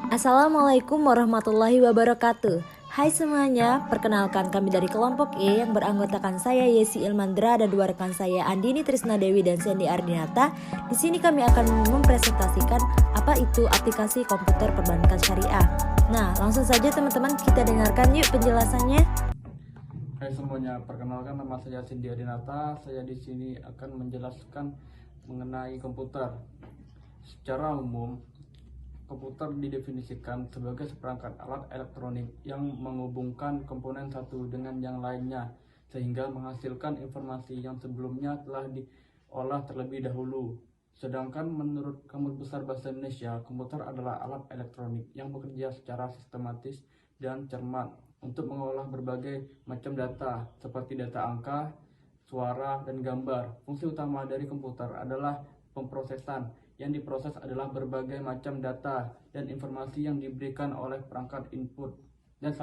Assalamualaikum warahmatullahi wabarakatuh. Hai semuanya, perkenalkan kami dari kelompok E yang beranggotakan saya Yesi Ilmandra dan dua rekan saya Andini Trisnadewi dan Sandy Ardinata. Di sini kami akan mempresentasikan apa itu aplikasi komputer perbankan syariah. Nah, langsung saja teman-teman kita dengarkan yuk penjelasannya. Hai semuanya, perkenalkan nama saya Cindy Adinata. Saya di sini akan menjelaskan mengenai komputer. Secara umum, komputer didefinisikan sebagai seperangkat alat elektronik yang menghubungkan komponen satu dengan yang lainnya sehingga menghasilkan informasi yang sebelumnya telah diolah terlebih dahulu. Sedangkan menurut Kamus Besar Bahasa Indonesia, komputer adalah alat elektronik yang bekerja secara sistematis dan cermat untuk mengolah berbagai macam data seperti data angka, suara, dan gambar. Fungsi utama dari komputer adalah pemrosesan. Yang diproses adalah berbagai macam data dan informasi yang diberikan oleh perangkat input. Dan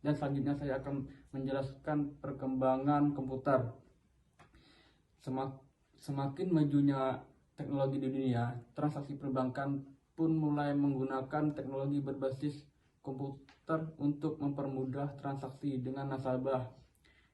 selanjutnya saya akan menjelaskan perkembangan komputer. Semakin majunya teknologi di dunia, transaksi perbankan pun mulai menggunakan teknologi berbasis komputer untuk mempermudah transaksi dengan nasabah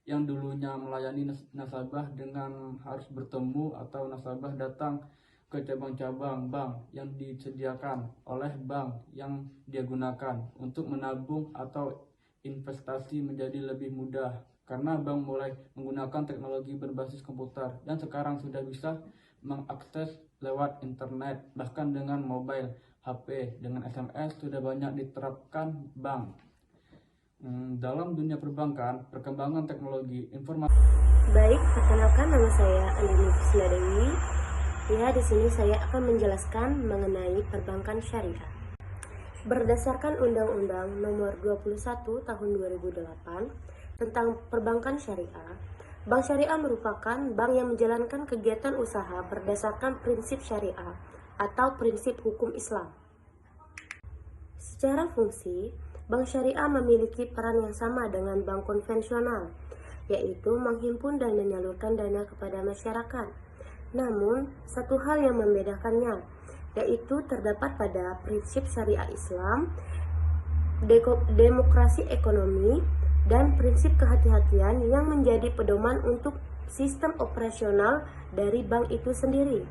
yang dulunya melayani nasabah dengan harus bertemu atau nasabah datang ke cabang-cabang bank yang disediakan oleh bank yang dia gunakan untuk menabung atau investasi menjadi lebih mudah karena bank mulai menggunakan teknologi berbasis komputer dan sekarang sudah bisa mengakses lewat internet bahkan dengan mobile HP. Dengan SMS sudah banyak diterapkan bank. Dalam dunia perbankan, perkembangan teknologi informasi. Baik, perkenalkan nama saya Andini Trisnadewi. Ya, di sini saya akan menjelaskan mengenai perbankan syariah. Berdasarkan Undang-Undang Nomor 21 Tahun 2008 tentang perbankan syariah, bank syariah merupakan bank yang menjalankan kegiatan usaha berdasarkan prinsip syariah atau prinsip hukum Islam. Secara fungsi, bank syariah memiliki peran yang sama dengan bank konvensional, yaitu menghimpun dan menyalurkan dana kepada masyarakat. Namun, satu hal yang membedakannya, yaitu terdapat pada prinsip syariah Islam, demokrasi ekonomi, dan prinsip kehati-hatian yang menjadi pedoman untuk sistem operasional dari bank itu sendiri.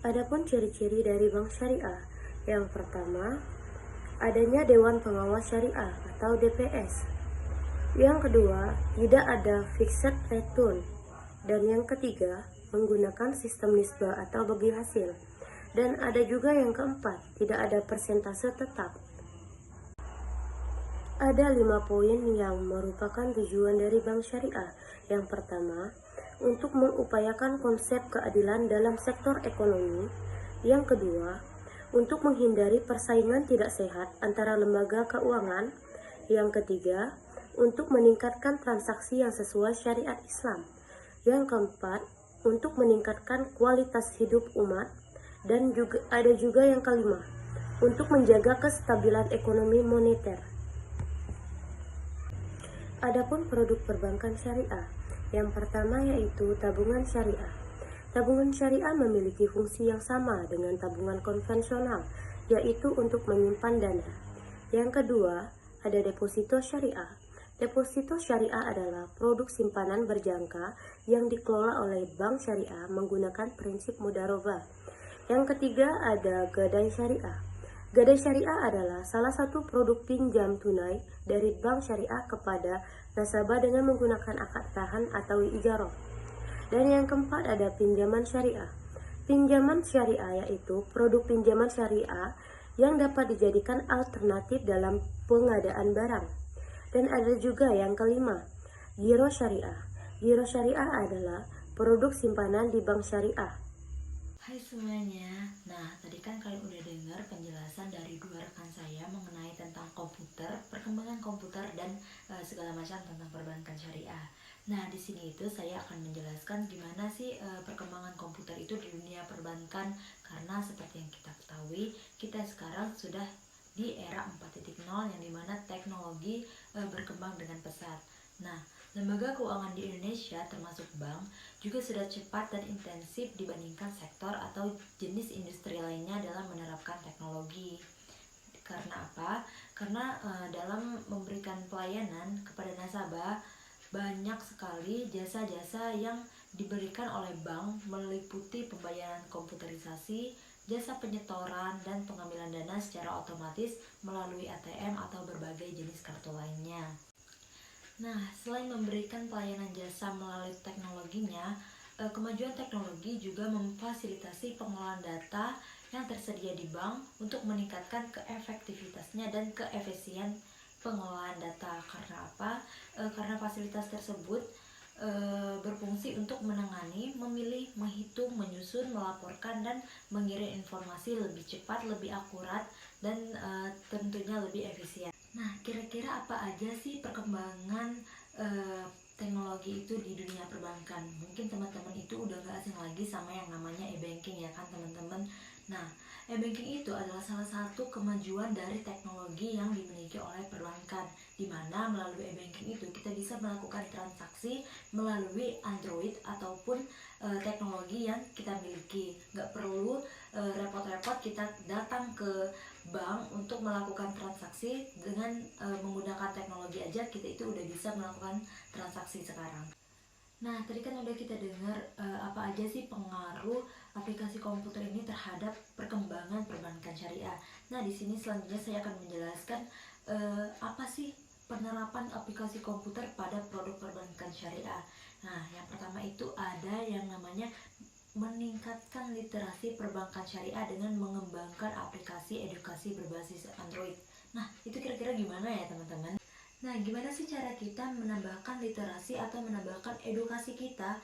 Adapun ciri-ciri dari bank syariah, yang pertama, adanya Dewan Pengawas Syariah atau DPS. Yang kedua, tidak ada fixed return. Dan yang ketiga, menggunakan sistem nisbah atau bagi hasil. Dan ada juga yang keempat, tidak ada persentase tetap. Ada 5 poin yang merupakan tujuan dari bank syariah. Yang pertama, untuk mengupayakan konsep keadilan dalam sektor ekonomi. Yang kedua, untuk menghindari persaingan tidak sehat antara lembaga keuangan. Yang ketiga, untuk meningkatkan transaksi yang sesuai syariat Islam. Yang keempat, untuk meningkatkan kualitas hidup umat. Dan ada juga yang kelima, untuk menjaga kestabilan ekonomi moneter. Adapun produk perbankan syariah, yang pertama yaitu tabungan syariah. Tabungan syariah memiliki fungsi yang sama dengan tabungan konvensional, yaitu untuk menyimpan dana. Yang kedua, ada deposito syariah. Deposito syariah adalah produk simpanan berjangka yang dikelola oleh bank syariah menggunakan prinsip mudharabah. Yang ketiga ada gadai syariah. Gadai syariah adalah salah satu produk pinjam tunai dari bank syariah kepada nasabah dengan menggunakan akad tahan atau ijarah. Dan yang keempat ada pinjaman syariah. Pinjaman syariah yaitu produk pinjaman syariah yang dapat dijadikan alternatif dalam pengadaan barang. Dan ada juga yang kelima, giro syariah. Giro syariah adalah produk simpanan di bank syariah. Hai semuanya, nah tadi kan kalian udah dengar penjelasan dari dua rekan saya mengenai tentang komputer, perkembangan komputer dan segala macam tentang perbankan syariah. Nah di sini itu saya akan menjelaskan gimana sih perkembangan komputer itu di dunia perbankan, karena seperti yang kita ketahui kita sekarang sudah di era 4.0 yang dimana teknologi berkembang dengan pesat. Nah, lembaga keuangan di Indonesia termasuk bank juga sudah cepat dan intensif dibandingkan sektor atau jenis industri lainnya dalam menerapkan teknologi. Karena apa? Karena dalam memberikan pelayanan kepada nasabah banyak sekali jasa-jasa yang diberikan oleh bank meliputi pembayaran komputerisasi, jasa penyetoran, dan pengambilan dana secara otomatis melalui ATM atau berbagai jenis kartu lainnya. Nah, selain memberikan pelayanan jasa melalui teknologinya, kemajuan teknologi juga memfasilitasi pengelolaan data yang tersedia di bank untuk meningkatkan keefektivitasnya dan keefisien pengelolaan data. Karena apa? Karena fasilitas tersebut berfungsi untuk menangani, memilih, menghitung, menyusun, melaporkan, dan mengirim informasi lebih cepat, lebih akurat, dan tentunya lebih efisien. Nah, kira-kira apa aja sih perkembangan teknologi itu di dunia perbankan? Mungkin teman-teman itu udah gak asing lagi sama yang namanya e-banking ya kan teman-teman. Nah, e-banking itu adalah salah satu kemajuan dari teknologi yang dimiliki oleh perbankan, di mana melalui e-banking itu kita bisa melakukan transaksi melalui Android ataupun teknologi yang kita miliki. Gak perlu repot-repot kita datang ke bank untuk melakukan transaksi. Dengan menggunakan teknologi aja kita itu udah bisa melakukan transaksi sekarang. Nah, tadi kan udah kita dengar apa aja sih pengaruh aplikasi komputer ini terhadap perkembangan perbankan syariah. Nah, di sini selanjutnya saya akan menjelaskan apa sih penerapan aplikasi komputer pada produk perbankan syariah. Nah, yang pertama itu ada yang namanya meningkatkan literasi perbankan syariah dengan mengembangkan aplikasi edukasi berbasis Android. Nah, itu kira-kira gimana ya teman-teman? Nah, gimana sih cara kita menambahkan literasi atau menambahkan edukasi kita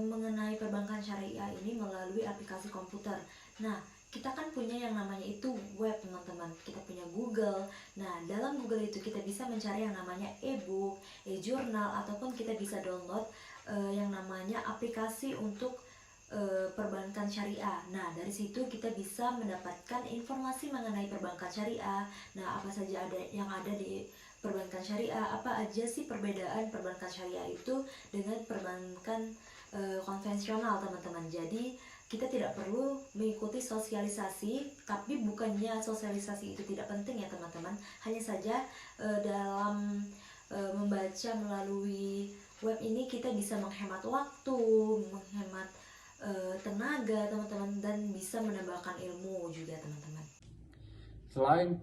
mengenai perbankan syariah ini melalui aplikasi komputer? Nah, kita kan punya yang namanya itu web teman-teman, kita punya Google. Nah, dalam Google itu kita bisa mencari yang namanya e-book, e-journal, ataupun kita bisa download yang namanya aplikasi untuk perbankan syariah. Nah, dari situ kita bisa mendapatkan informasi mengenai perbankan syariah. Nah, apa saja yang ada di perbankan syariah, apa aja sih perbedaan perbankan syariah itu dengan perbankan konvensional teman-teman. Jadi kita tidak perlu mengikuti sosialisasi, tapi bukannya sosialisasi itu tidak penting ya teman-teman. Hanya saja dalam membaca melalui web ini kita bisa menghemat waktu, menghemat tenaga teman-teman, dan bisa menambahkan ilmu juga teman-teman. Selain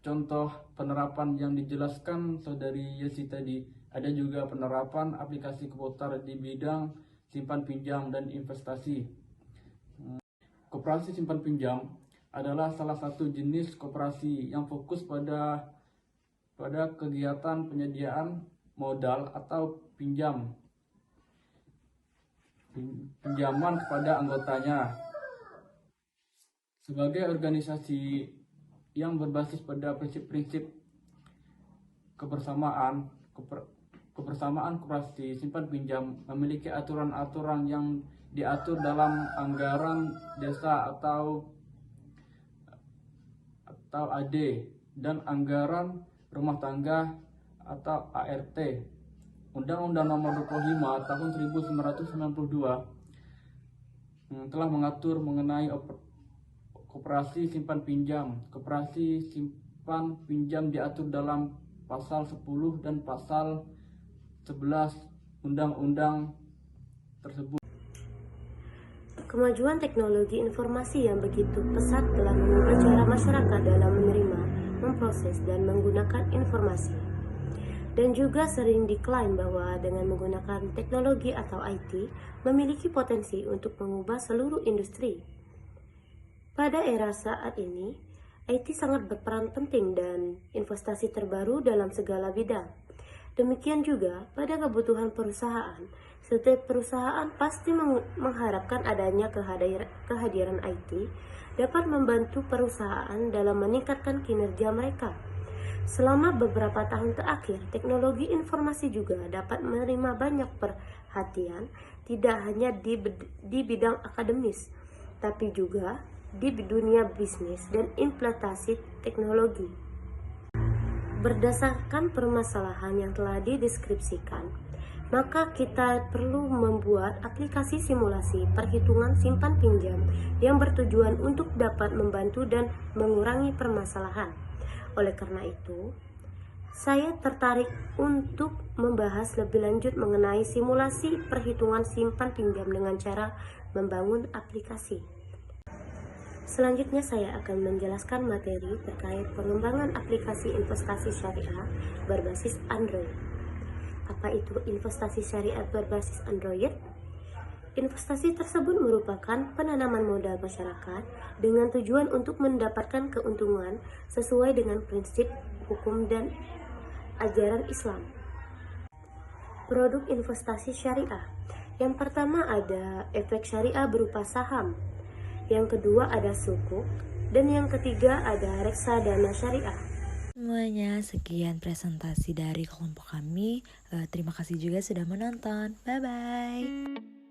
contoh penerapan yang dijelaskan Saudari Yesi tadi, ada juga penerapan aplikasi komputer di bidang simpan pinjam dan investasi. Koperasi simpan pinjam adalah salah satu jenis koperasi yang fokus pada kegiatan penyediaan modal atau pinjaman kepada anggotanya. Sebagai organisasi yang berbasis pada prinsip-prinsip kebersamaan koperasi simpan pinjam memiliki aturan-aturan yang diatur dalam anggaran desa atau AD dan anggaran rumah tangga atau ART. Undang-Undang Nomor 25 Tahun 1992 telah mengatur mengenai koperasi simpan pinjam. Koperasi simpan pinjam diatur dalam pasal 10 dan pasal 11 undang-undang tersebut. Kemajuan teknologi informasi yang begitu pesat telah mengubah cara masyarakat dalam menerima, memproses, dan menggunakan informasi. Dan juga sering diklaim bahwa dengan menggunakan teknologi atau IT memiliki potensi untuk mengubah seluruh industri. Pada era saat ini, IT sangat berperan penting dan investasi terbaru dalam segala bidang. Demikian juga pada kebutuhan perusahaan. Setiap perusahaan pasti mengharapkan adanya kehadiran IT dapat membantu perusahaan dalam meningkatkan kinerja mereka. Selama beberapa tahun terakhir, teknologi informasi juga dapat menerima banyak perhatian, tidak hanya di bidang akademis, tapi juga di dunia bisnis dan implementasi teknologi. Berdasarkan permasalahan yang telah dideskripsikan, maka kita perlu membuat aplikasi simulasi perhitungan simpan pinjam yang bertujuan untuk dapat membantu dan mengurangi permasalahan. Oleh karena itu, saya tertarik untuk membahas lebih lanjut mengenai simulasi perhitungan simpan pinjam dengan cara membangun aplikasi. Selanjutnya saya akan menjelaskan materi terkait pengembangan aplikasi investasi syariah berbasis Android. Apa itu investasi syariah berbasis Android? Investasi tersebut merupakan penanaman modal masyarakat dengan tujuan untuk mendapatkan keuntungan sesuai dengan prinsip, hukum, dan ajaran Islam. Produk investasi syariah. Yang pertama ada efek syariah berupa saham. Yang kedua ada sukuk. Dan yang ketiga ada reksadana syariah. Semuanya, sekian presentasi dari kelompok kami. Terima kasih juga sudah menonton. Bye-bye.